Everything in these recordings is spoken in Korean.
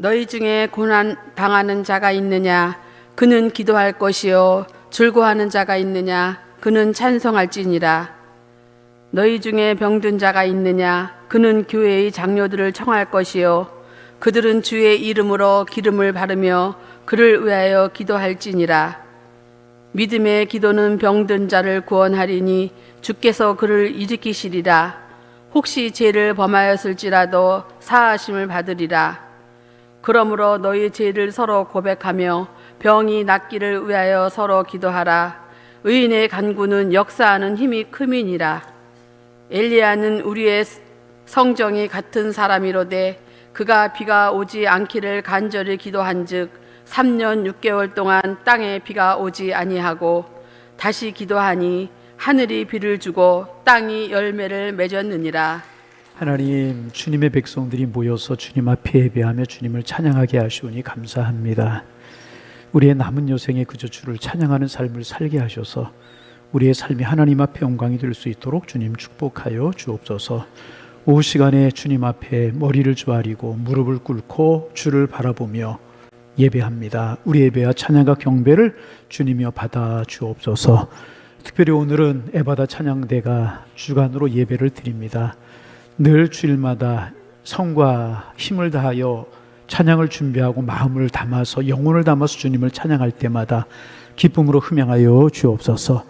너희 중에 고난 당하는 자가 있느냐? 그는 기도할 것이요. 즐거워하는 자가 있느냐? 그는 찬송할지니라. 너희 중에 병든 자가 있느냐? 그는 교회의 장로들을 청할 것이요. 그들은 주의 이름으로 기름을 바르며 그를 위하여 기도할지니라. 믿음의 기도는 병든 자를 구원하리니 주께서 그를 일으키시리라. 혹시 죄를 범하였을지라도 사하심을 받으리라. 그러므로 너희 죄를 서로 고백하며 병이 낫기를 위하여 서로 기도하라. 의인의 간구는 역사하는 힘이 큼이니라. 엘리야는 우리의 성정이 같은 사람이로되 그가 비가 오지 않기를 간절히 기도한즉 3년 6개월 동안 땅에 비가 오지 아니하고 다시 기도하니 하늘이 비를 주고 땅이 열매를 맺었느니라. 하나님, 주님의 백성들이 모여서 주님 앞에 예배하며 주님을 찬양하게 하시오니 감사합니다. 우리의 남은 여생에 그저 주를 찬양하는 삶을 살게 하셔서 우리의 삶이 하나님 앞에 영광이 될 수 있도록 주님 축복하여 주옵소서. 오후 시간에 주님 앞에 머리를 조아리고 무릎을 꿇고 주를 바라보며 예배합니다. 우리 예배와 찬양과 경배를 주님이여 받아 주옵소서. 특별히 오늘은 에바다 찬양대가 주간으로 예배를 드립니다. 늘 주일마다 성과 힘을 다하여 찬양을 준비하고 마음을 담아서 영혼을 담아서 주님을 찬양할 때마다 기쁨으로 흠양하여 주옵소서.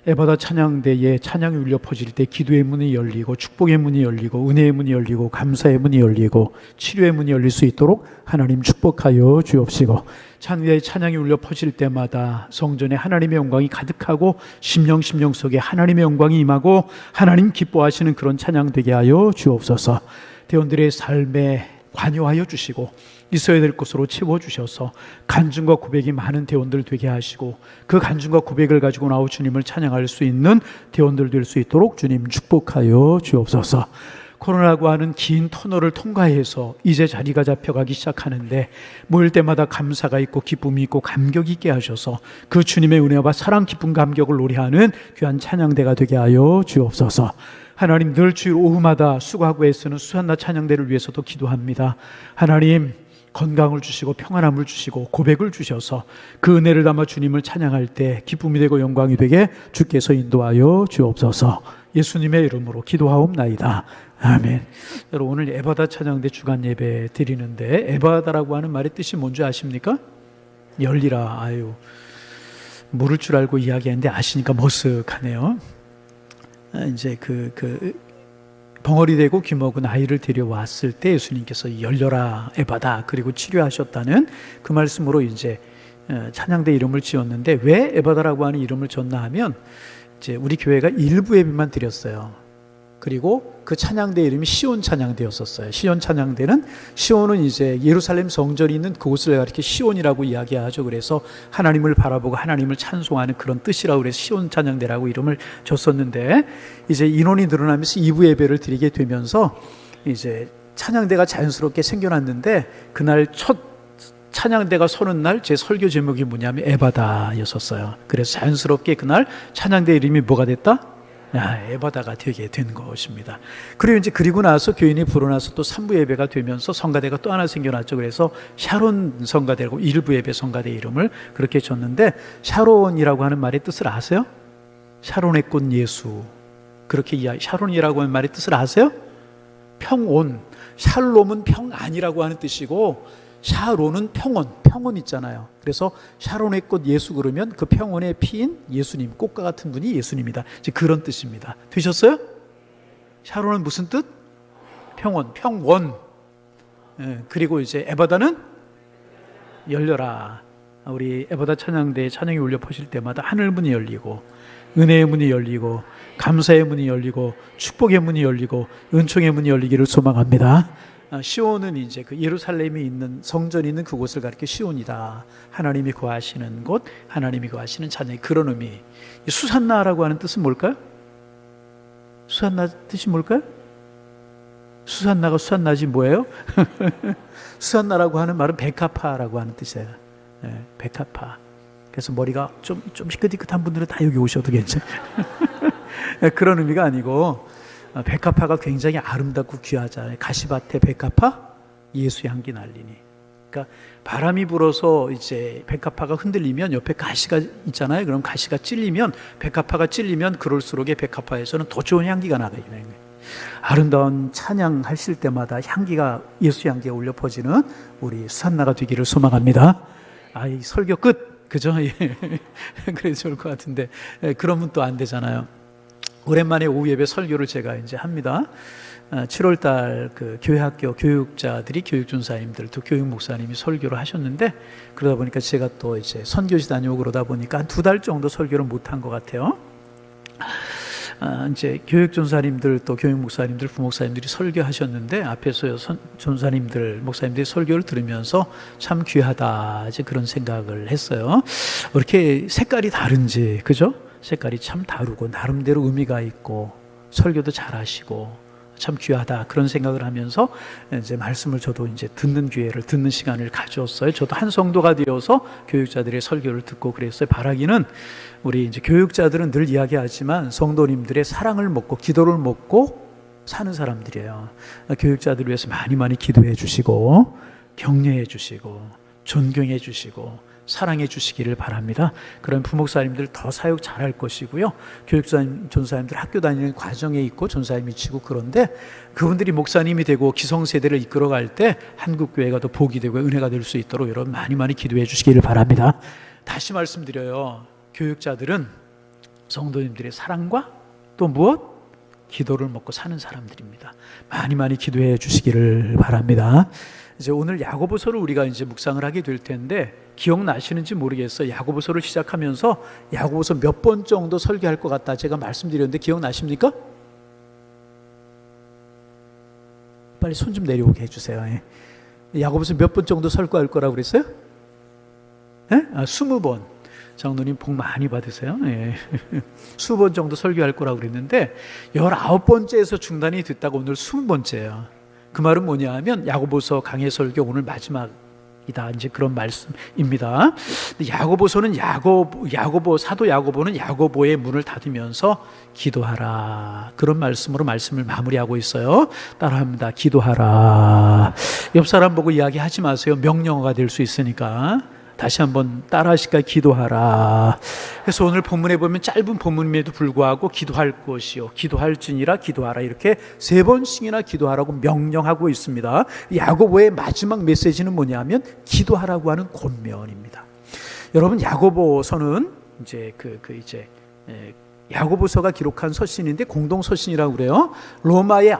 에바다 찬양대에 찬양이 울려 퍼질 때 기도의 문이 열리고 축복의 문이 열리고 은혜의 문이 열리고 감사의 문이 열리고 치료의 문이 열릴 수 있도록 하나님 축복하여 주옵시고, 찬양의 찬양이 울려 퍼질 때마다 성전에 하나님의 영광이 가득하고 심령 속에 하나님의 영광이 임하고 하나님 기뻐하시는 그런 찬양 되게 하여 주옵소서. 대원들의 삶에 관여하여 주시고 있어야 될 곳으로 채워주셔서 간증과 고백이 많은 대원들 되게 하시고 그 간증과 고백을 가지고 나와 주님을 찬양할 수 있는 대원들 될 수 있도록 주님 축복하여 주옵소서. 코로나라고 하는 긴 터널을 통과해서 이제 자리가 잡혀가기 시작하는데 모일 때마다 감사가 있고 기쁨이 있고 감격이 있게 하셔서 그 주님의 은혜와 사랑, 기쁨, 감격을 노래하는 귀한 찬양대가 되게 하여 주옵소서. 하나님, 늘 주일 오후마다 수고하고 애쓰는 수산나 찬양대를 위해서도 기도합니다. 하나님, 건강을 주시고 평안함을 주시고 고백을 주셔서 그 은혜를 담아 주님을 찬양할 때 기쁨이 되고 영광이 되게 주께서 인도하여 주옵소서. 예수님의 이름으로 기도하옵나이다. 아멘. 여러분, 오늘 에바다 찬양대 주간 예배 드리는데 에바다라고 하는 말의 뜻이 뭔지 아십니까? 열리라. 아유, 모를 줄 알고 이야기했는데 아시니까 머쓱하네요. 이제 벙어리 되고 귀먹은 아이를 데려왔을 때 예수님께서 열려라 에바다 그리고 치료하셨다는 그 말씀으로 이제 찬양대 이름을 지었는데, 왜 에바다라고 하는 이름을 졌나 하면 이제 우리 교회가 일부 예배만 드렸어요. 그리고 그 찬양대 이름이 시온 찬양대였었어요. 시온 찬양대는, 시온은 이제 예루살렘 성전이 있는 그곳을 이렇게 시온이라고 이야기하죠. 그래서 하나님을 바라보고 하나님을 찬송하는 그런 뜻이라고 그래서 시온 찬양대라고 이름을 줬었는데, 이제 인원이 늘어나면서 2부 예배를 드리게 되면서 이제 찬양대가 자연스럽게 생겨났는데, 그날 첫 찬양대가 서는 날 제 설교 제목이 뭐냐면 에바다였었어요. 그래서 자연스럽게 그날 찬양대 이름이 뭐가 됐다? 에바다가 되게 된 것입니다. 그리고 나서 교인이 불어나서 또 3부 예배가 되면서 성가대가 또 하나 생겨났죠. 그래서 샤론 성가대라고 1부 예배 성가대 이름을 그렇게 줬는데, 샤론이라고 하는 말의 뜻을 아세요? 샤론의 꽃 예수, 그렇게 샤론이라고 하는 말의 뜻을 아세요? 평온. 샬롬은 평안이라고 하는 뜻이고 샤론은 평온 있잖아요. 그래서 샤론의 꽃 예수 그러면 그 평온의 피인 예수님, 꽃과 같은 분이 예수님이다. 이제 그런 뜻입니다. 되셨어요? 샤론은 무슨 뜻? 평원. 그리고 이제 에바다는 열려라. 우리 에바다 찬양대에 찬양이 울려 퍼질 때마다 하늘 문이 열리고 은혜의 문이 열리고 감사의 문이 열리고 축복의 문이 열리고 은총의 문이 열리기를 소망합니다. 시온은 이제 그 예루살렘이 있는 성전이 있는 그곳을 가리켜 시온이다. 하나님이 거하시는 곳, 하나님이 거하시는 자녀의 그런 의미. 수산나라고 하는 뜻은 뭘까요? 수산나 뜻이 뭘까요? 수산나가 수산나지 뭐예요? 수산나라고 하는 말은 백합화라고 하는 뜻이에요. 백합화. 그래서 머리가 좀 희끗희끗한 분들은 다 여기 오셔도 괜찮아요. 그런 의미가 아니고, 백합화가 굉장히 아름답고 귀하잖아요. 가시밭에 백합화, 예수 향기 날리니. 그러니까 바람이 불어서 이제 백합화가 흔들리면 옆에 가시가 있잖아요. 그럼 가시가 찔리면, 백합화가 찔리면 그럴수록 백합화에서는 더 좋은 향기가 나게 되는 거예요. 아름다운 찬양 하실 때마다 향기가, 예수 향기가 울려 퍼지는 우리 수산나가 되기를 소망합니다. 이 설교 끝, 그죠? 예. 그래서 좋을 것 같은데, 그러면 또 안 되잖아요. 오랜만에 오후 예배 설교를 제가 이제 합니다. 7월달 그 교회학교 교육자들이, 교육준사님들 또 교육 목사님이 설교를 하셨는데, 그러다 보니까 제가 또 이제 선교지 다녀오고 그러다 보니까 한 2달 정도 설교를 못한 것 같아요. 이제 교육전사님들 또 교육 목사님들, 부목사님들이 설교하셨는데, 앞에서 전사님들, 목사님들이 설교를 들으면서 참 귀하다, 이제 그런 생각을 했어요. 왜 이렇게 색깔이 다른지, 그죠? 색깔이 참 다르고 나름대로 의미가 있고 설교도 잘하시고 참 귀하다, 그런 생각을 하면서 이제 말씀을 저도 이제 듣는 기회를, 듣는 시간을 가졌어요. 저도 한 성도가 되어서 교육자들의 설교를 듣고 그랬어요. 바라기는 우리 이제 교육자들은 늘 이야기하지만 성도님들의 사랑을 먹고 기도를 먹고 사는 사람들이에요. 교육자들을 위해서 많이 많이 기도해 주시고 격려해 주시고 존경해 주시고 사랑해 주시기를 바랍니다. 그런 부목사님들 더 사역 잘할 것이고요. 교육자님, 전사님들 학교 다니는 과정에 있고 전사님이 치고, 그런데 그분들이 목사님이 되고 기성세대를 이끌어갈 때 한국교회가 더 복이 되고 은혜가 될 수 있도록 여러분 많이 많이 기도해 주시기를 바랍니다. 다시 말씀드려요. 교육자들은 성도님들의 사랑과 또 무엇? 기도를 먹고 사는 사람들입니다. 많이 많이 기도해 주시기를 바랍니다. 이제 오늘 야고보서를 우리가 이제 묵상을 하게 될 텐데, 기억나시는지 모르겠어요. 야고보서를 시작하면서 야고보서 몇 번 정도 설교할 것 같다 제가 말씀드렸는데 기억나십니까? 빨리 손 좀 내려오게 해주세요. 야고보서 몇 번 정도 설교할 거라고 그랬어요? 20번. 장로님 복 많이 받으세요. 20번 정도 설교할 거라고 그랬는데 19번째에서 중단이 됐다고 오늘 20번째예요. 그 말은 뭐냐 하면 야고보서 강해 설교 오늘 마지막이다, 이제 그런 말씀입니다. 야고보서는 사도 야고보는 야고보의 문을 닫으면서 기도하라, 그런 말씀으로 말씀을 마무리하고 있어요. 따라합니다. 기도하라. 옆 사람 보고 이야기하지 마세요. 명령어가 될 수 있으니까. 다시 한번 따라하실까요? 기도하라. 그래서 오늘 본문에 보면 짧은 본문임에도 불구하고 기도할 것이요, 기도할지니라, 기도하라, 이렇게 3번씩이나 기도하라고 명령하고 있습니다. 야고보의 마지막 메시지는 뭐냐면 기도하라고 하는 권면입니다. 여러분, 야고보서는 이제 야고보서가 기록한 서신인데 공동 서신이라고 그래요. 로마의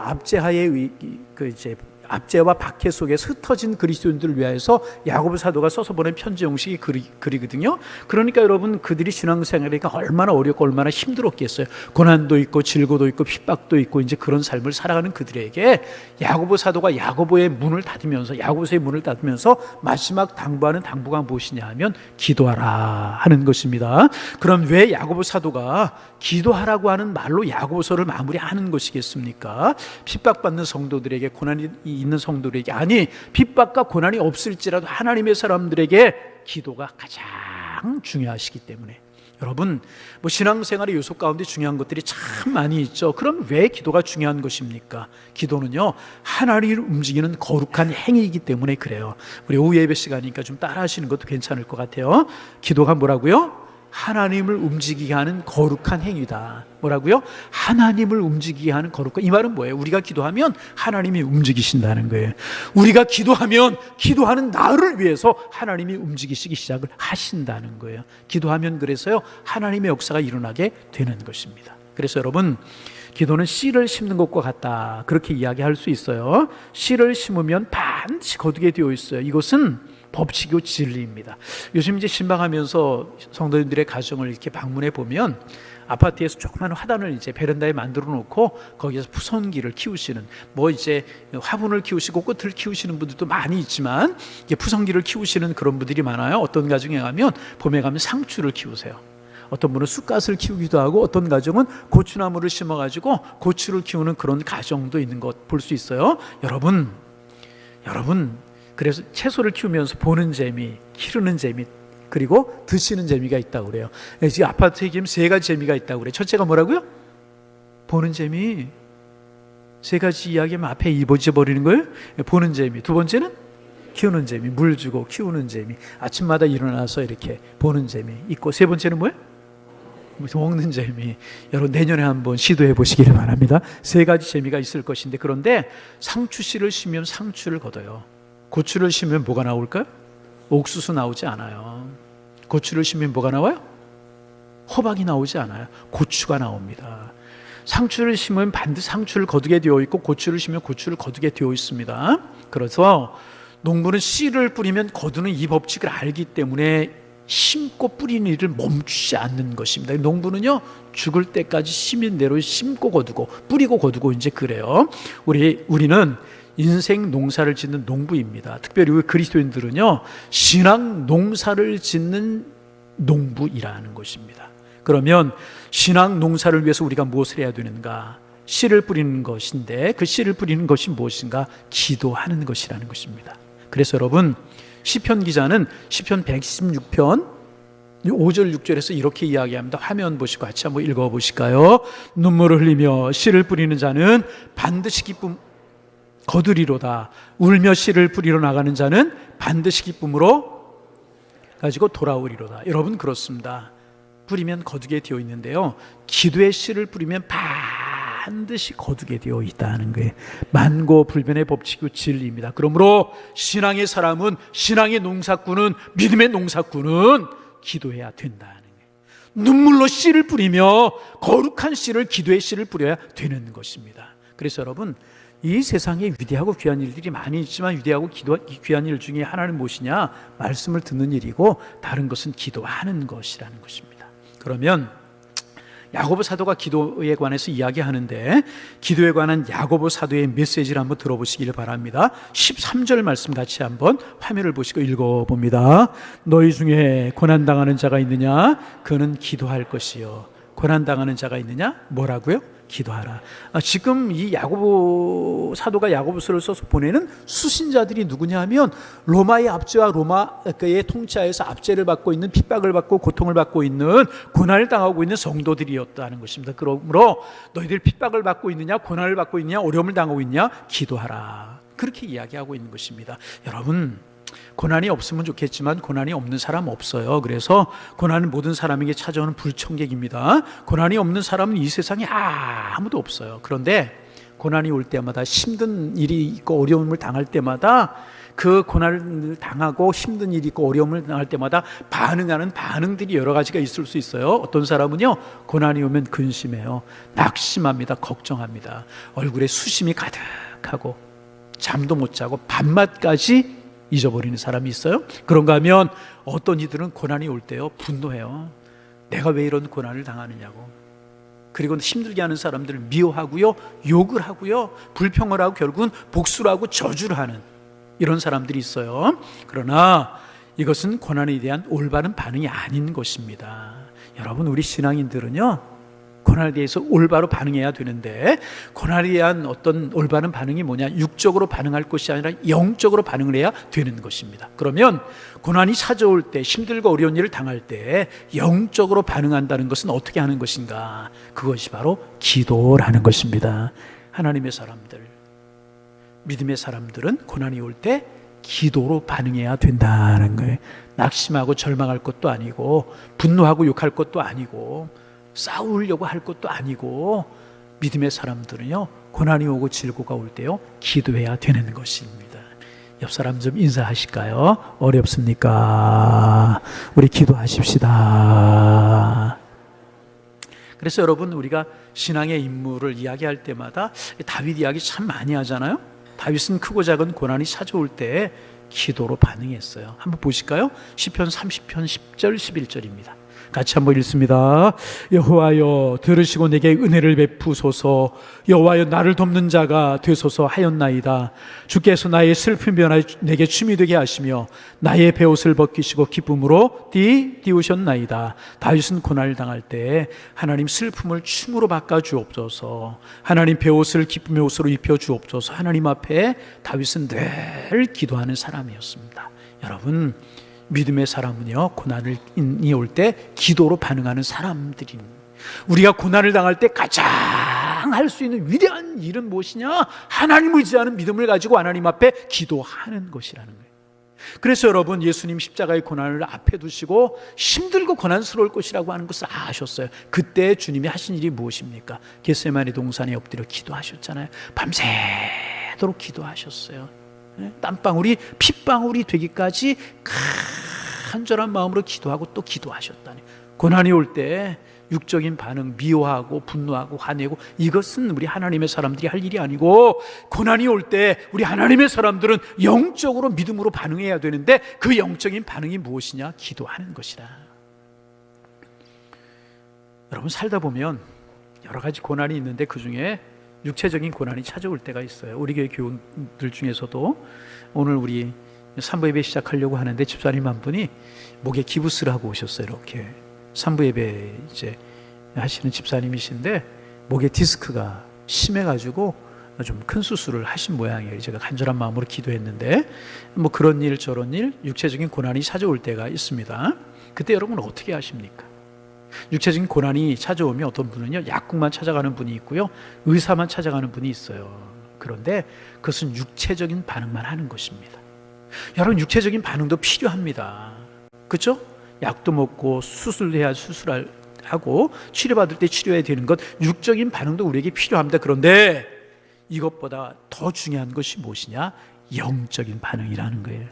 압제와 박해 속에서 흩어진 그리스도인들을 위하여서 야고보 사도가 써서 보낸 편지 형식이 글이거든요. 그러니까 여러분, 그들이 신앙생활이니까 얼마나 어렵고 얼마나 힘들었겠어요. 고난도 있고 질고도 있고 핍박도 있고 이제 그런 삶을 살아가는 그들에게 야고보 사도가 야고보의 문을 닫으면서, 야고보서의 문을 닫으면서 마지막 당부하는 당부가 무엇이냐 하면 기도하라 하는 것입니다. 그럼 왜 야고보 사도가 기도하라고 하는 말로 야고보서를 마무리하는 것이겠습니까? 핍박받는 성도들에게, 고난이 있는 성도들에게, 아니 핍박과 고난이 없을지라도 하나님의 사람들에게 기도가 가장 중요하시기 때문에. 여러분, 신앙생활의 요소 가운데 중요한 것들이 참 많이 있죠. 그럼 왜 기도가 중요한 것입니까? 기도는요, 하나님을 움직이는 거룩한 행위이기 때문에 그래요. 우리 오후 예배 시간이니까 좀 따라 하시는 것도 괜찮을 것 같아요. 기도가 뭐라고요? 하나님을 움직이게 하는 거룩한 행위다. 뭐라고요? 하나님을 움직이게 하는 거룩한. 이 말은 뭐예요? 우리가 기도하면 하나님이 움직이신다는 거예요. 우리가 기도하면 기도하는 나를 위해서 하나님이 움직이시기 시작을 하신다는 거예요. 기도하면 그래서요, 하나님의 역사가 일어나게 되는 것입니다. 그래서 여러분, 기도는 씨를 심는 것과 같다, 그렇게 이야기할 수 있어요. 씨를 심으면 반드시 거두게 되어 있어요. 이것은 법칙이고 진리입니다. 요즘 이제 신방하면서 성도님들의 가정을 이렇게 방문해 보면 아파트에서 조그마한 화단을 이제 베란다에 만들어 놓고 거기에서 푸성기를 키우시는, 이제 화분을 키우시고 꽃을 키우시는 분들도 많이 있지만 이게 푸성기를 키우시는 그런 분들이 많아요. 어떤 가정에 가면 봄에 가면 상추를 키우세요. 어떤 분은 쑥갓을 키우기도 하고 어떤 가정은 고추나무를 심어가지고 고추를 키우는 그런 가정도 있는 것 볼 수 있어요. 여러분, 그래서 채소를 키우면서 보는 재미, 기르는 재미, 그리고 드시는 재미가 있다고 그래요. 지금 아파트에 기면 3가지 재미가 있다고 그래요. 첫째가 뭐라고요? 보는 재미. 3가지 이야기하면 앞에 잊어버리는 거예요. 보는 재미. 두 번째는 키우는 재미, 물 주고 키우는 재미, 아침마다 일어나서 이렇게 보는 재미 있고, 세 번째는 뭐예요? 먹는 재미. 여러분 내년에 한번 시도해 보시기를 바랍니다. 세 가지 재미가 있을 것인데, 그런데 상추씨를 심으면 상추를 거둬요. 고추를 심으면 뭐가 나올까요? 옥수수 나오지 않아요. 고추를 심으면 뭐가 나와요? 호박이 나오지 않아요. 고추가 나옵니다. 상추를 심으면 반드시 상추를 거두게 되어 있고, 고추를 심으면 고추를 거두게 되어 있습니다. 그래서 농부는 씨를 뿌리면 거두는 이 법칙을 알기 때문에 심고 뿌리는 일을 멈추지 않는 것입니다. 농부는요, 죽을 때까지 심인 대로 심고 거두고 뿌리고 거두고 이제 그래요. 우리는 인생 농사를 짓는 농부입니다. 특별히 우리 그리스도인들은요, 신앙 농사를 짓는 농부이라는 것입니다. 그러면 신앙 농사를 위해서 우리가 무엇을 해야 되는가? 씨를 뿌리는 것인데, 그 씨를 뿌리는 것이 무엇인가? 기도하는 것이라는 것입니다. 그래서 여러분, 시편 기자는 시편 116편 5절 6절에서 이렇게 이야기합니다. 화면 보시고 같이 한번 읽어보실까요? 눈물을 흘리며 씨를 뿌리는 자는 반드시 기쁨 거두리로다. 울며 씨를 뿌리러 나가는 자는 반드시 기쁨으로 가지고 돌아오리로다. 여러분, 그렇습니다. 뿌리면 거두게 되어 있는데요, 기도의 씨를 뿌리면 반드시 거두게 되어 있다는 거예요. 만고불변의 법칙이고 진리입니다. 그러므로 신앙의 사람은, 신앙의 농사꾼은, 믿음의 농사꾼은 기도해야 된다는 거예요. 눈물로 씨를 뿌리며 거룩한 씨를, 기도의 씨를 뿌려야 되는 것입니다. 그래서 여러분, 이 세상에 위대하고 귀한 일들이 많이 있지만, 위대하고 귀한 일 중에 하나는 무엇이냐? 말씀을 듣는 일이고, 다른 것은 기도하는 것이라는 것입니다. 그러면 야고보 사도가 기도에 관해서 이야기하는데, 기도에 관한 야고보 사도의 메시지를 한번 들어보시기를 바랍니다. 13절 말씀 같이 한번 화면을 보시고 읽어봅니다. 너희 중에 고난당하는 자가 있느냐? 그는 기도할 것이요. 고난당하는 자가 있느냐? 뭐라고요? 기도하라. 지금 이 야고보 사도가 야고보서를 써서 보내는 수신자들이 누구냐 하면, 로마의 압제와 로마의 통치하에서 압제를 받고 있는, 핍박을 받고 고통을 받고 있는, 고난을 당하고 있는 성도들이었다는 것입니다. 그러므로 너희들 핍박을 받고 있느냐, 고난을 받고 있느냐, 어려움을 당하고 있느냐? 기도하라. 그렇게 이야기하고 있는 것입니다. 여러분, 고난이 없으면 좋겠지만 고난이 없는 사람 없어요. 그래서 고난은 모든 사람에게 찾아오는 불청객입니다. 고난이 없는 사람은 이 세상에 아무도 없어요. 그런데 고난이 올 때마다, 힘든 일이 있고 어려움을 당할 때마다, 그 고난을 당하고 힘든 일이 있고 어려움을 당할 때마다 반응하는 반응들이 여러 가지가 있을 수 있어요. 어떤 사람은요, 고난이 오면 근심해요. 낙심합니다. 걱정합니다. 얼굴에 수심이 가득하고 잠도 못 자고 밤낮까지 잊어버리는 사람이 있어요. 그런가 하면 어떤 이들은 고난이 올 때요, 분노해요. 내가 왜 이런 고난을 당하느냐고. 그리고 힘들게 하는 사람들을 미워하고요, 욕을 하고요, 불평을 하고 결국은 복수를 하고 저주를 하는 이런 사람들이 있어요. 그러나 이것은 고난에 대한 올바른 반응이 아닌 것입니다. 여러분, 우리 신앙인들은요, 고난에 대해서 올바로 반응해야 되는데, 고난에 대한 어떤 올바른 반응이 뭐냐? 육적으로 반응할 것이 아니라 영적으로 반응을 해야 되는 것입니다. 그러면 고난이 찾아올 때, 힘들고 어려운 일을 당할 때 영적으로 반응한다는 것은 어떻게 하는 것인가? 그것이 바로 기도라는 것입니다. 하나님의 사람들, 믿음의 사람들은 고난이 올 때 기도로 반응해야 된다는 거예요. 낙심하고 절망할 것도 아니고, 분노하고 욕할 것도 아니고, 싸우려고 할 것도 아니고, 믿음의 사람들은요, 고난이 오고 질고가 올 때요, 기도해야 되는 것입니다. 옆 사람 좀 인사하실까요? 어렵습니까? 우리 기도하십시다. 그래서 여러분, 우리가 신앙의 인물을 이야기할 때마다 다윗 이야기 참 많이 하잖아요. 다윗은 크고 작은 고난이 찾아올 때 기도로 반응했어요. 한번 보실까요? 시편 30편 10절 11절입니다. 같이 한번 읽습니다. 여호와여, 들으시고 내게 은혜를 베푸소서. 여호와여, 나를 돕는 자가 되소서 하였나이다. 주께서 나의 슬픔 변화에 내게 춤이 되게 하시며 나의 베옷을 벗기시고 기쁨으로 띄우셨나이다. 다윗은 고난을 당할 때 하나님 슬픔을 춤으로 바꿔 주옵소서. 하나님 베옷을 기쁨의 옷으로 입혀 주옵소서. 하나님 앞에 다윗은 늘 기도하는 사람이었습니다. 여러분, 믿음의 사람은요, 고난이 올 때 기도로 반응하는 사람들입니다. 우리가 고난을 당할 때 가장 할 수 있는 위대한 일은 무엇이냐? 하나님을 의지하는 믿음을 가지고 하나님 앞에 기도하는 것이라는 거예요. 그래서 여러분, 예수님 십자가의 고난을 앞에 두시고 힘들고 고난스러울 것이라고 하는 것을 아셨어요. 그때 주님이 하신 일이 무엇입니까? 겟세마네 동산에 엎드려 기도하셨잖아요. 밤새도록 기도하셨어요. 땀방울이 핏방울이 되기까지 간절한 마음으로 기도하고 또 기도하셨다니. 고난이 올 때 육적인 반응, 미워하고 분노하고 화내고, 이것은 우리 하나님의 사람들이 할 일이 아니고, 고난이 올 때 우리 하나님의 사람들은 영적으로 믿음으로 반응해야 되는데, 그 영적인 반응이 무엇이냐? 기도하는 것이라. 여러분, 살다 보면 여러 가지 고난이 있는데 그 중에 육체적인 고난이 찾아올 때가 있어요. 우리 교회 교우들 중에서도 오늘 우리 산부 예배 시작하려고 하는데 집사님 한 분이 목에 기부스를 하고 오셨어요. 이렇게 산부 예배 이제 하시는 집사님이신데 목에 디스크가 심해가지고 좀 큰 수술을 하신 모양이에요. 제가 간절한 마음으로 기도했는데, 뭐 그런 일 저런 일, 육체적인 고난이 찾아올 때가 있습니다. 그때 여러분은 어떻게 하십니까? 육체적인 고난이 찾아오면 어떤 분은요, 약국만 찾아가는 분이 있고요, 의사만 찾아가는 분이 있어요. 그런데 그것은 육체적인 반응만 하는 것입니다. 여러분, 육체적인 반응도 필요합니다. 그렇죠? 약도 먹고 수술해야 수술하고 치료받을 때 치료해야 되는 것, 육적인 반응도 우리에게 필요합니다. 그런데 이것보다 더 중요한 것이 무엇이냐? 영적인 반응이라는 거예요.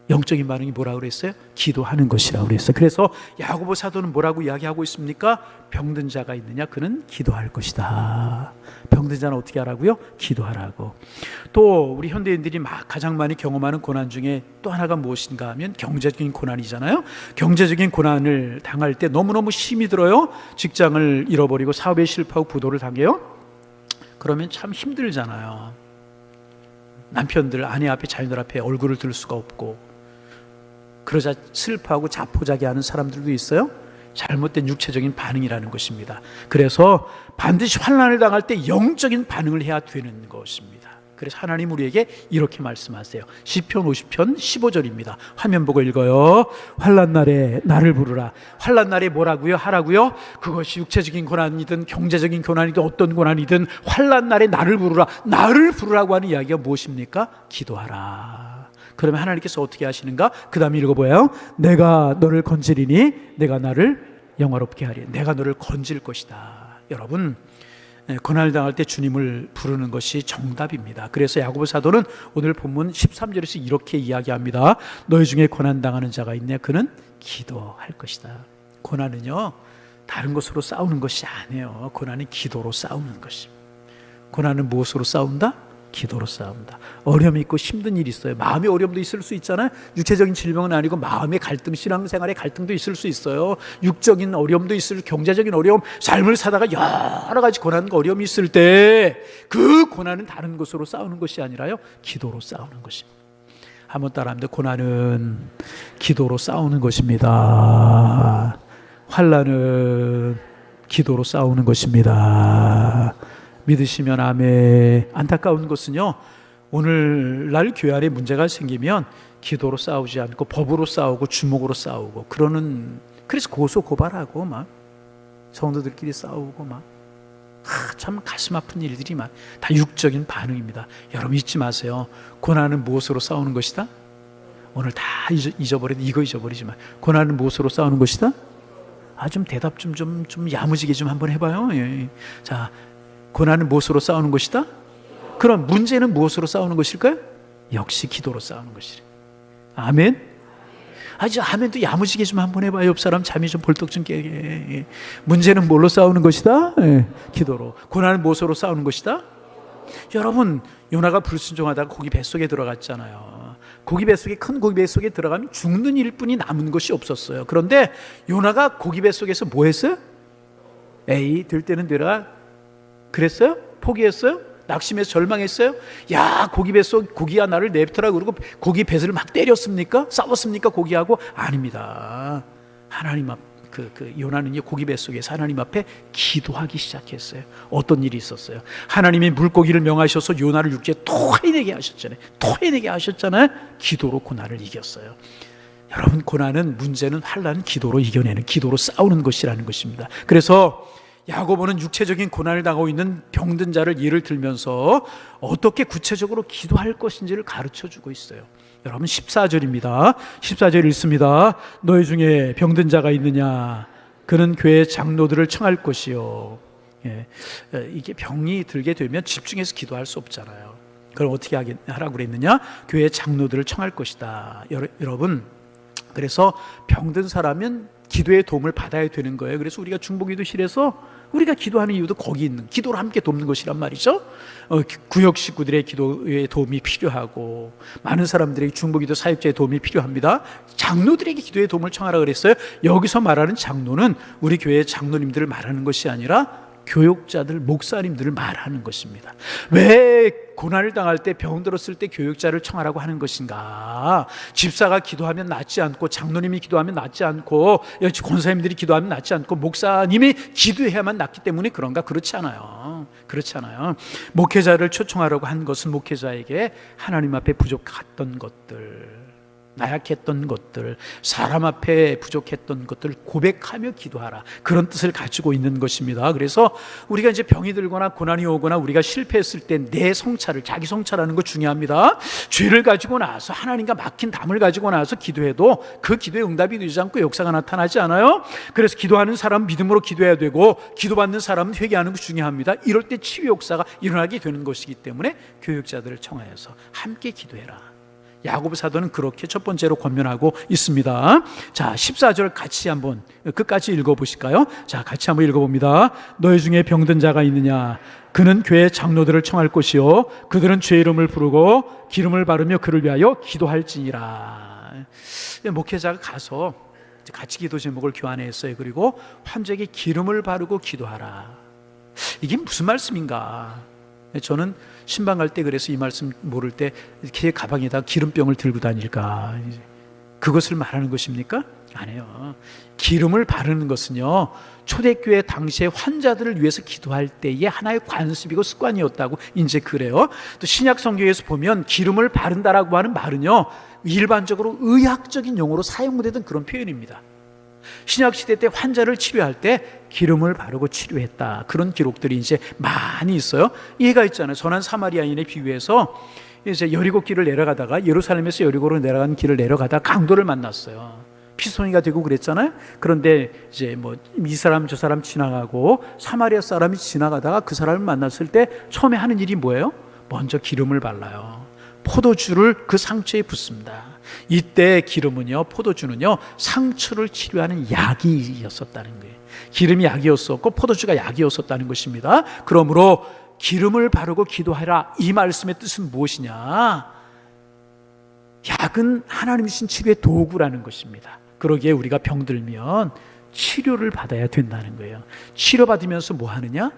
영적인 반응이 뭐라고 그랬어요? 기도하는 것이라고 그랬어요. 그래서 야고보 사도는 뭐라고 이야기하고 있습니까? 병든 자가 있느냐? 그는 기도할 것이다. 병든 자는 어떻게 하라고요? 기도하라고. 또 우리 현대인들이 가장 많이 경험하는 고난 중에 또 하나가 무엇인가 하면 경제적인 고난이잖아요. 경제적인 고난을 당할 때 너무너무 힘이 들어요. 직장을 잃어버리고 사업에 실패하고 부도를 당해요. 그러면 참 힘들잖아요. 남편들, 아내 앞에, 자녀들 앞에 얼굴을 들 수가 없고, 그러자 슬퍼하고 자포자기하는 사람들도 있어요. 잘못된 육체적인 반응이라는 것입니다. 그래서 반드시 환난을 당할 때 영적인 반응을 해야 되는 것입니다. 그래서 하나님 우리에게 이렇게 말씀하세요. 시편 50편 15절입니다. 화면 보고 읽어요. 환난 날에 나를 부르라. 환난 날에 뭐라고요? 하라고요? 그것이 육체적인 고난이든 경제적인 고난이든 어떤 고난이든 환난 날에 나를 부르라. 나를 부르라고 하는 이야기가 무엇입니까? 기도하라. 그러면 하나님께서 어떻게 하시는가? 그 다음에 읽어봐요. 내가 너를 건지리니 내가 나를 영화롭게 하리. 내가 너를 건질 것이다. 여러분, 고난을 당할 때 주님을 부르는 것이 정답입니다. 그래서 야고보 사도는 오늘 본문 13절에서 이렇게 이야기합니다. 너희 중에 고난 당하는 자가 있냐? 그는 기도할 것이다. 고난은요, 다른 것으로 싸우는 것이 아니에요. 고난은 기도로 싸우는 것입니다. 고난은 무엇으로 싸운다? 기도로 싸운다. 어려움이 있고 힘든 일이 있어요. 마음의 어려움도 있을 수 있잖아요. 육체적인 질병은 아니고 마음의 갈등, 신앙생활의 갈등도 있을 수 있어요. 육적인 어려움도 있을, 경제적인 어려움, 삶을 사다가 여러 가지 고난과 어려움이 있을 때 그 고난은 다른 것으로 싸우는 것이 아니라요, 기도로 싸우는 것입니다. 한번 따라합니다. 고난은 기도로 싸우는 것입니다. 환난은 기도로 싸우는 것입니다. 믿으시면 아멘. 안타까운 것은요, 오늘날 교회 안에 문제가 생기면 기도로 싸우지 않고 법으로 싸우고 주먹으로 싸우고 그래서 고소고발하고 막 성도들끼리 싸우고 막 참 가슴 아픈 일들이 다 육적인 반응입니다. 여러분 잊지 마세요. 고난은 무엇으로 싸우는 것이다? 오늘 다 잊어버려도 이거 잊어버리지 마. 고난은 무엇으로 싸우는 것이다? 좀 대답 좀 야무지게 좀 한번 해봐요. 예. 자, 고난은 무엇으로 싸우는 것이다? 그럼 문제는 무엇으로 싸우는 것일까요? 역시 기도로 싸우는 것이래. 아멘. 아멘도 야무지게 좀 한번 해봐요. 옆 사람 잠이 좀 벌떡 좀 깨게. 문제는 뭘로 싸우는 것이다? 기도로. 고난은 무엇으로 싸우는 것이다? 여러분, 요나가 불순종하다가 고기 뱃속에 들어갔잖아요. 큰 고기 뱃속에 들어가면 죽는 일뿐이 남은 것이 없었어요. 그런데 요나가 고기 뱃속에서 뭐 했어요? 될 때는 되라 그랬어요? 포기했어요? 낙심해서 절망했어요? 고기 뱃속, 고기야 나를 내버려라 그러고 고기 뱃을 막 때렸습니까? 싸웠습니까? 고기하고? 아닙니다. 하나님 요나는요, 고기 뱃속에서 하나님 앞에 기도하기 시작했어요. 어떤 일이 있었어요? 하나님이 물고기를 명하셔서 요나를 육지에 토해내게 하셨잖아요. 기도로 고난을 이겼어요. 여러분, 문제는 환난은 기도로 이겨내는, 기도로 싸우는 것이라는 것입니다. 그래서 야고보는 육체적인 고난을 당하고 있는 병든 자를 예를 들면서 어떻게 구체적으로 기도할 것인지를 가르쳐주고 있어요. 여러분 14절입니다. 14절 읽습니다. 너희 중에 병든 자가 있느냐? 그는 교회 장로들을 청할 것이요. 예, 이게 병이 들게 되면 집중해서 기도할 수 없잖아요. 그걸 어떻게 하라고 그랬느냐? 교회 장로들을 청할 것이다. 여러분, 그래서 병든 사람은 기도의 도움을 받아야 되는 거예요. 그래서 우리가 중보기도실에서 우리가 기도하는 이유도 거기 있는 기도를 함께 돕는 것이란 말이죠. 구역 식구들의 기도의 도움이 필요하고 많은 사람들에게 중보기도 사역자의 도움이 필요합니다. 장로들에게 기도의 도움을 청하라 그랬어요. 여기서 말하는 장로는 우리 교회의 장로님들을 말하는 것이 아니라 교육자들, 목사님들을 말하는 것입니다. 왜 고난을 당할 때, 병 들었을 때 교육자를 청하라고 하는 것인가? 집사가 기도하면 낫지 않고, 장로님이 기도하면 낫지 않고, 권사님들이 기도하면 낫지 않고, 목사님이 기도해야만 낫기 때문에 그런가? 그렇지 않아요. 그렇지 않아요. 목회자를 초청하라고 한 것은 목회자에게 하나님 앞에 부족했던 것들, 나약했던 것들, 사람 앞에 부족했던 것들을 고백하며 기도하라, 그런 뜻을 가지고 있는 것입니다. 그래서 우리가 이제 병이 들거나 고난이 오거나 우리가 실패했을 때 내 성찰을, 자기 성찰하는 거 중요합니다. 죄를 가지고 나서, 하나님과 막힌 담을 가지고 나서 기도해도 그 기도에 응답이 되지 않고 역사가 나타나지 않아요. 그래서 기도하는 사람은 믿음으로 기도해야 되고, 기도받는 사람은 회개하는 거 중요합니다. 이럴 때 치유 역사가 일어나게 되는 것이기 때문에 교육자들을 청하여서 함께 기도해라. 야고보 사도는 그렇게 첫 번째로 권면하고 있습니다. 자, 14절 같이 한번 끝까지 읽어보실까요? 자, 같이 한번 읽어봅니다. 너희 중에 병든 자가 있느냐? 그는 교회 장로들을 청할 것이요, 그들은 죄 이름을 부르고 기름을 바르며 그를 위하여 기도할지니라. 목회자가 가서 같이 기도 제목을 교환했어요. 그리고 환자에게 기름을 바르고 기도하라. 이게 무슨 말씀인가? 저는 신방 갈 때 그래서 이 말씀 모를 때 이렇게 가방에다 기름병을 들고 다닐까, 그것을 말하는 것입니까? 아니에요. 기름을 바르는 것은요, 초대교회 당시에 환자들을 위해서 기도할 때의 하나의 관습이고 습관이었다고 이제 그래요. 또 신약 성경에서 보면 기름을 바른다라고 하는 말은요, 일반적으로 의학적인 용어로 사용되던 그런 표현입니다. 신약 시대 때 환자를 치료할 때 기름을 바르고 치료했다, 그런 기록들이 이제 많이 있어요. 이해가 있잖아요. 선한 사마리아인에 비유해서 이제 여리고 길을 내려가다가, 예루살렘에서 여리고로 내려가는 길을 내려가다가 강도를 만났어요. 피손이가 되고 그랬잖아요. 그런데 이제 뭐 이 사람 저 사람 지나가고, 사마리아 사람이 지나가다가 그 사람을 만났을 때 처음에 하는 일이 뭐예요? 먼저 기름을 발라요. 포도주를 그 상처에 붓습니다. 이때 기름은요, 포도주는요, 상처를 치료하는 약이었었다는 거예요. 기름이 약이었었고 포도주가 약이었었다는 것입니다. 그러므로 기름을 바르고 기도하라, 이 말씀의 뜻은 무엇이냐? 약은 하나님이신 치료의 도구라는 것입니다. 그러기에 우리가 병들면 치료를 받아야 된다는 거예요. 치료받으면서 뭐 하느냐?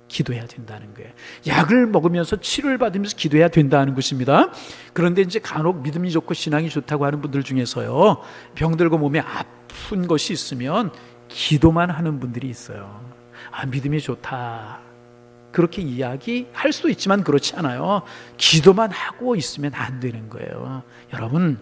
기도해야 된다는 거예요. 약을 먹으면서 치료를 받으면서 기도해야 된다는 것입니다. 그런데 이제 간혹 믿음이 좋고 신앙이 좋다고 하는 분들 중에서요, 병들고 몸에 아픈 것이 있으면 기도만 하는 분들이 있어요. 아, 믿음이 좋다, 그렇게 이야기할 수도 있지만 그렇지 않아요. 기도만 하고 있으면 안 되는 거예요. 여러분,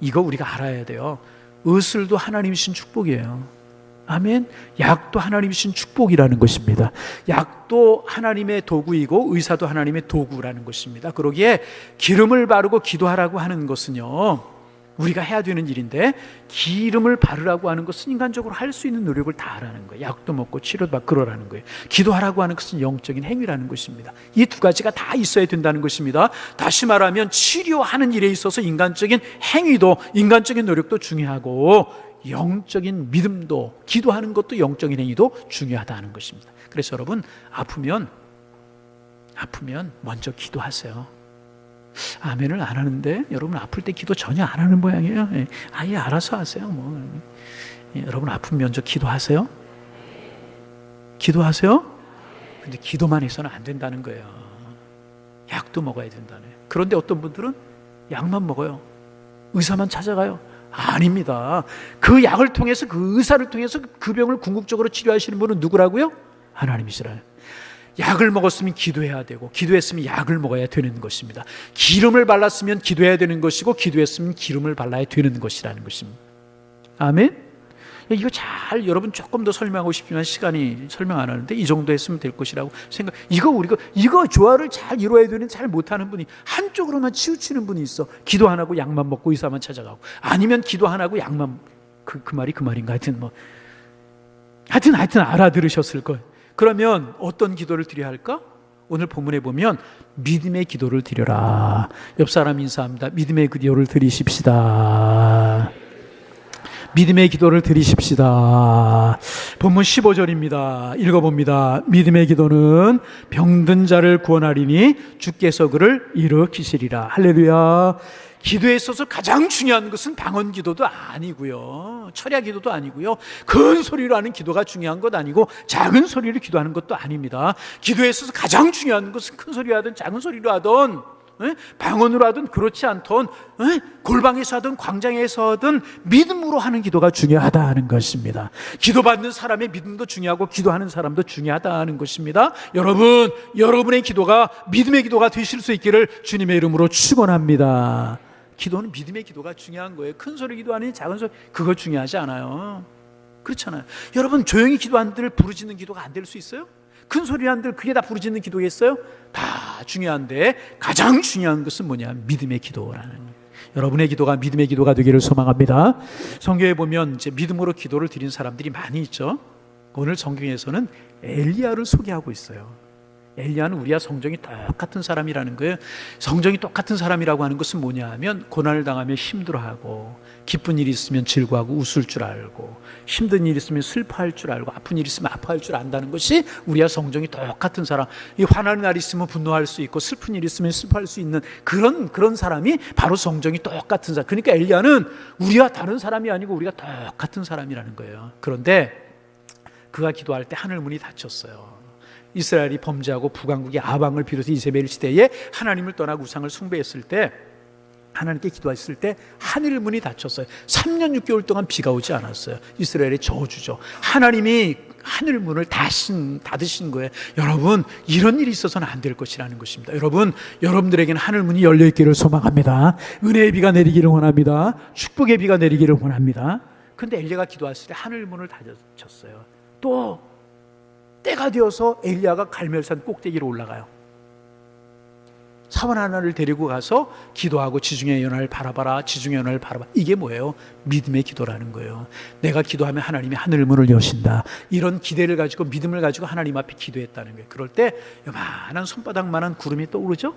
이거 우리가 알아야 돼요. 의술도 하나님이신 축복이에요. 아멘. 약도 하나님이신 축복이라는 것입니다. 약도 하나님의 도구이고 의사도 하나님의 도구라는 것입니다. 그러기에 기름을 바르고 기도하라고 하는 것은요, 우리가 해야 되는 일인데, 기름을 바르라고 하는 것은 인간적으로 할 수 있는 노력을 다 하라는 거예요. 약도 먹고 치료도 받고 그러라는 거예요. 기도하라고 하는 것은 영적인 행위라는 것입니다. 이 두 가지가 다 있어야 된다는 것입니다. 다시 말하면 치료하는 일에 있어서 인간적인 행위도, 인간적인 노력도 중요하고, 영적인 믿음도, 기도하는 것도, 영적인 행위도 중요하다는 것입니다. 그래서 여러분, 아프면 먼저 기도하세요. 아멘을 안 하는데, 여러분 아플 때 기도 전혀 안 하는 모양이에요. 아예 알아서 하세요. 여러분 아프면 먼저 기도하세요. 기도하세요. 근데 기도만 해서는 안 된다는 거예요. 약도 먹어야 된다네. 그런데 어떤 분들은 약만 먹어요. 의사만 찾아가요. 아닙니다. 그 약을 통해서, 그 의사를 통해서 그 병을 궁극적으로 치료하시는 분은 누구라고요? 하나님이시라요. 약을 먹었으면 기도해야 되고, 기도했으면 약을 먹어야 되는 것입니다. 기름을 발랐으면 기도해야 되는 것이고, 기도했으면 기름을 발라야 되는 것이라는 것입니다. 아멘. 이거 잘 여러분 조금 더 설명하고 싶지만 시간이 설명 안 하는데 이 정도 했으면 될 것이라고 생각. 이거 조화를 잘 이루어야 되는 잘 못하는 분이 한쪽으로만 치우치는 분이 있어. 기도 안 하고 약만 먹고 의사만 찾아가고, 아니면 기도 안 하고 약만 그 말이 그 말인가 하여튼 알아들으셨을 거예요. 그러면 어떤 기도를 드려야 할까? 오늘 본문에 보면 믿음의 기도를 드려라. 옆 사람 인사합니다. 믿음의 기도를 드리십시다. 믿음의 기도를 드리십시다. 본문 15절입니다. 읽어봅니다. 믿음의 기도는 병든 자를 구원하리니 주께서 그를 일으키시리라. 할렐루야. 기도에 있어서 가장 중요한 것은 방언 기도도 아니고요, 철야 기도도 아니고요, 큰 소리로 하는 기도가 중요한 것 아니고 작은 소리로 기도하는 것도 아닙니다. 기도에 있어서 가장 중요한 것은 큰 소리로 하든 작은 소리로 하든 방언으로 하든 그렇지 않든 골방에서 하든 광장에서 하든 믿음으로 하는 기도가 중요하다는 것입니다. 기도받는 사람의 믿음도 중요하고 기도하는 사람도 중요하다는 것입니다. 여러분의 기도가 믿음의 기도가 되실 수 있기를 주님의 이름으로 축원합니다. 기도는 믿음의 기도가 중요한 거예요. 큰 소리 기도하느니 작은 소리, 그거 중요하지 않아요. 그렇잖아요. 여러분, 조용히 기도한들 부르짖는 기도가 안 될 수 있어요? 큰 소리 한들 그게 다 부르짖는 기도겠어요? 다 중요한데 가장 중요한 것은 뭐냐? 믿음의 기도라는 거예요. 여러분의 기도가 믿음의 기도가 되기를 소망합니다. 성경에 보면 이제 믿음으로 기도를 드린 사람들이 많이 있죠. 오늘 성경에서는 엘리야를 소개하고 있어요. 엘리야는 우리와 성정이 똑같은 사람이라는 거예요. 성정이 똑같은 사람이라고 하는 것은 뭐냐 하면, 고난을 당하면 힘들어하고, 기쁜 일이 있으면 즐거워하고 웃을 줄 알고, 힘든 일이 있으면 슬퍼할 줄 알고, 아픈 일이 있으면 아파할 줄 안다는 것이 우리와 성정이 똑같은 사람. 이 화나는 날이 있으면 분노할 수 있고, 슬픈 일이 있으면 슬퍼할 수 있는 그런 사람이 바로 성정이 똑같은 사람. 그러니까 엘리야는 우리와 다른 사람이 아니고 우리가 똑같은 사람이라는 거예요. 그런데 그가 기도할 때 하늘 문이 닫혔어요. 이스라엘이 범죄하고 북왕국의 아방을 비롯해 이세벨 시대에 하나님을 떠나고 우상을 숭배했을 때, 하나님께 기도했을 때 하늘 문이 닫혔어요. 3년 6개월 동안 비가 오지 않았어요. 이스라엘의 저주죠. 하나님이 하늘 문을 닫으신 거예요. 여러분, 이런 일이 있어서는 안 될 것이라는 것입니다. 여러분들에게는 하늘 문이 열려 있기를 소망합니다. 은혜의 비가 내리기를 원합니다. 축복의 비가 내리기를 원합니다. 그런데 엘리야가 기도했을 때 하늘 문을 닫았어요. 또 때가 되어서 엘리야가 갈멜산 꼭대기로 올라가요. 사원 하나를 데리고 가서 기도하고 지중해 연화를 바라봐라, 지중해 연화를 바라봐. 이게 뭐예요? 믿음의 기도라는 거예요. 내가 기도하면 하나님이 하늘 문을 여신다. 이런 기대를 가지고 믿음을 가지고 하나님 앞에 기도했다는 거예요. 그럴 때 요만한 손바닥만한 구름이 떠오르죠?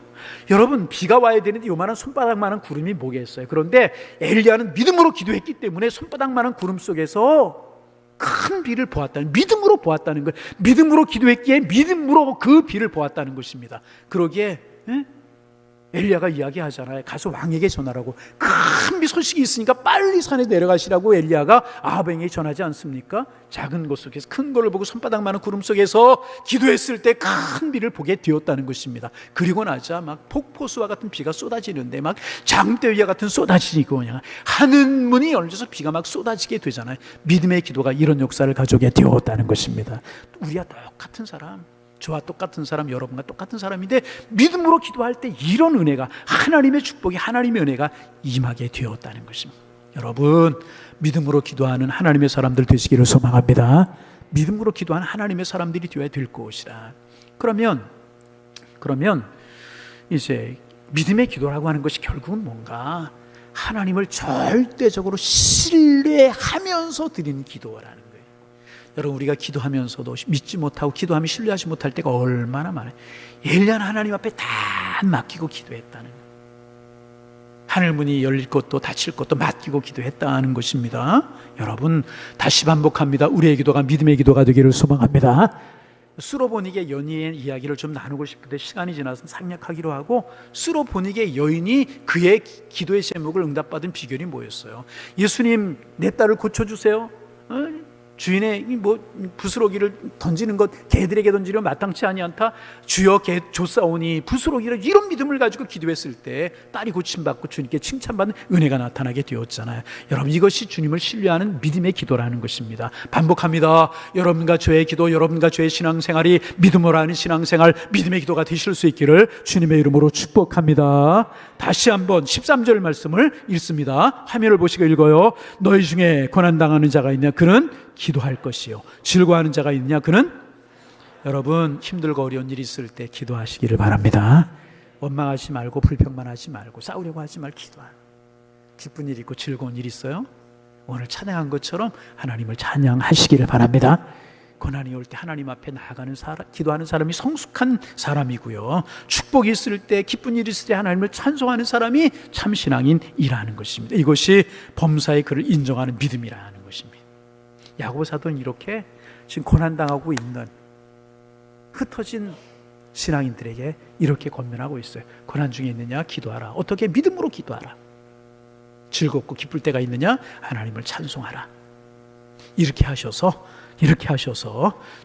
여러분, 비가 와야 되는데 요만한 손바닥만한 구름이 뭐겠어요? 그런데 엘리야는 믿음으로 기도했기 때문에 손바닥만한 구름 속에서 큰 비를 보았다는, 믿음으로 보았다는 거예요. 믿음으로 기도했기에 믿음으로 그 비를 보았다는 것입니다. 그러기에 엘리야가 이야기하잖아요. 가서 왕에게 전하라고. 큰 비 소식이 있으니까 빨리 산에 내려가시라고 엘리야가 아합에게 전하지 않습니까? 작은 것 속에서 큰 거를 보고 손바닥만한 구름 속에서 기도했을 때 큰 비를 보게 되었다는 것입니다. 그리고 나자 막 폭포수와 같은 비가 쏟아지는데 막 장대위와 같은 쏟아지고 그냥 하늘 문이 열려서 비가 막 쏟아지게 되잖아요. 믿음의 기도가 이런 역사를 가져오게 되었다는 것입니다. 우리와 똑같은 사람, 저와 똑같은 사람, 여러분과 똑같은 사람인데 믿음으로 기도할 때 이런 은혜가, 하나님의 축복이, 하나님의 은혜가 임하게 되었다는 것입니다. 여러분, 믿음으로 기도하는 하나님의 사람들 되시기를 소망합니다. 믿음으로 기도하는 하나님의 사람들이 되어야 될 것이라. 그러면 이제 믿음의 기도라고 하는 것이 결국은 뭔가 하나님을 절대적으로 신뢰하면서 드리는 기도라는 거예요. 여러분, 우리가 기도하면서도 믿지 못하고 기도하면 신뢰하지 못할 때가 얼마나 많아요. 엘리야는 하나님 앞에 다 맡기고 기도했다는 거예요. 하늘문이 열릴 것도 닫힐 것도 맡기고 기도했다는 것입니다. 여러분, 다시 반복합니다. 우리의 기도가 믿음의 기도가 되기를 소망합니다. 수로보닉의 연인의 이야기를 좀 나누고 싶은데 시간이 지나서 생략하기로 하고, 수로보닉의 여인이 그의 기도의 제목을 응답받은 비결이 뭐였어요? 예수님, 내 딸을 고쳐주세요. 주인의 부스러기를 던지는 것 개들에게 던지려 마땅치 아니한다. 주여 개 줬사오니 부스러기를, 이런 믿음을 가지고 기도했을 때 딸이 고침받고 주님께 칭찬받는 은혜가 나타나게 되었잖아요. 여러분, 이것이 주님을 신뢰하는 믿음의 기도라는 것입니다. 반복합니다. 여러분과 저의 기도, 여러분과 저의 신앙생활이 믿음으로 하는 신앙생활, 믿음의 기도가 되실 수 있기를 주님의 이름으로 축복합니다. 다시 한번 13절 말씀을 읽습니다. 화면을 보시고 읽어요. 너희 중에 고난당하는 자가 있냐? 그는 기도할 것이요. 즐거워하는 자가 있냐? 그는. 여러분, 힘들고 어려운 일이 있을 때 기도하시기를 바랍니다. 원망하지 말고 불평만 하지 말고 싸우려고 하지 말고 기도하는. 기쁜 일 있고 즐거운 일 있어요? 오늘 찬양한 것처럼 하나님을 찬양하시기를 바랍니다. 고난이 올 때 하나님 앞에 나아가는 사람, 기도하는 사람이 성숙한 사람이고요. 축복이 있을 때, 기쁜 일이 있을 때 하나님을 찬송하는 사람이 참 신앙인이라는 것입니다. 이것이 범사의 그를 인정하는 믿음이라는 것입니다. 야고보 사도는 이렇게 지금 고난당하고 있는 흩어진 신앙인들에게 이렇게 권면하고 있어요. 고난 중에 있느냐? 기도하라. 어떻게? 믿음으로 기도하라. 즐겁고 기쁠 때가 있느냐? 하나님을 찬송하라. 이렇게 하셔서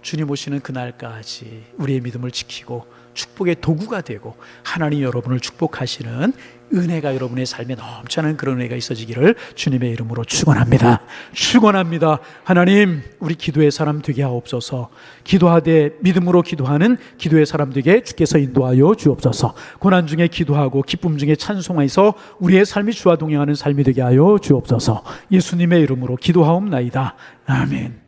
주님 오시는 그날까지 우리의 믿음을 지키고 축복의 도구가 되고 하나님 여러분을 축복하시는 은혜가 여러분의 삶에 넘쳐나는 그런 은혜가 있어지기를 주님의 이름으로 축원합니다. 하나님, 우리 기도의 사람 되게 하옵소서. 기도하되 믿음으로 기도하는 기도의 사람 되게 주께서 인도하여 주옵소서. 고난 중에 기도하고 기쁨 중에 찬송해서 우리의 삶이 주와 동행하는 삶이 되게 하여 주옵소서. 예수님의 이름으로 기도하옵나이다. 아멘.